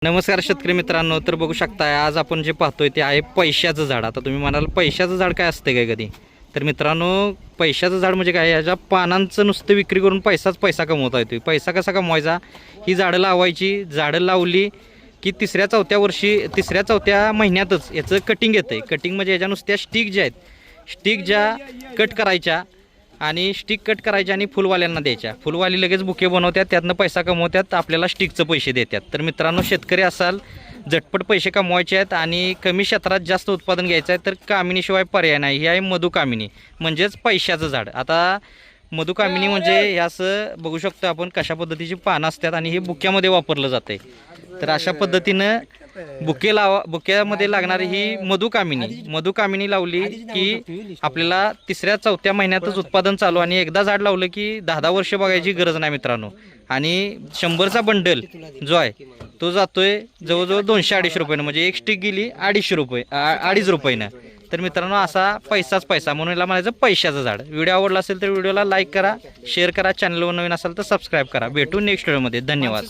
नमस्कार शेतकरी मित्रांनो, तर बघू शकताय आज आपण जे पाहतोय ते आहे पैशाचं झाड. आता तुम्ही म्हणाल पैशाचं झाड काय असते काय कधी, तर मित्रांनो पैशाचं झाड म्हणजे काय, याच्या पानांचं नुसतं विक्री करून पैसा कमवता येतो. पैसा कसा कमवायचा, ही झाडं लावायची, झाडं लावली की तिसऱ्या चौथ्या महिन्यातच याचं कटिंग येतं आहे. कटिंग म्हणजे याच्या नुसत्या स्टिक ज्या आहेत, स्टिक ज्या कट करायच्या आणि स्टिक कट करायच्या आणि फुलवाल्यांना द्यायच्या. फुलवाली लगेच बुके बनवतात, त्यातनं पैसा कमवतात, आपल्याला स्टिकचं पैसे देतात. तर मित्रांनो शेतकरी असाल, झटपट पैसे कमवायचे आहेत आणि कमी क्षेत्रात जास्त उत्पादन घ्यायचं आहे, तर कामिनीशिवाय पर्याय नाही. ही आहे मधुकामिनी, म्हणजेच पैशाचं झाड. आता मधुकामिनी म्हणजे हे असं बघू शकतो आपण कशा पद्धतीची पानं असतात आणि हे बुक्यामध्ये वापरलं जातं आहे. तर अशा पद्धतीनं बुक्यामध्ये लागणारी ही मधुकामिनी लावली की आपल्याला तिसऱ्या चौथ्या महिन्यातच उत्पादन चालू, आणि एकदा झाड लावलं की 10-10 वर्ष बघायची गरज नाही मित्रांनो. आणि 100चा बंडल जो आहे तो जातोय जवळजवळ 200-250 रुपयानं, म्हणजे एक स्टिक गेली 2.5 रुपयानं. तर मित्रांनो असा पैसा म्हणून याला म्हणायचं पैशाचं झाड. व्हिडिओ आवडला असेल तर व्हिडिओला लाईक करा, शेअर करा, चॅनलवर नवीन असेल तर सबस्क्राईब करा. भेटू नेक्स्ट व्हिडिओमध्ये. धन्यवाद.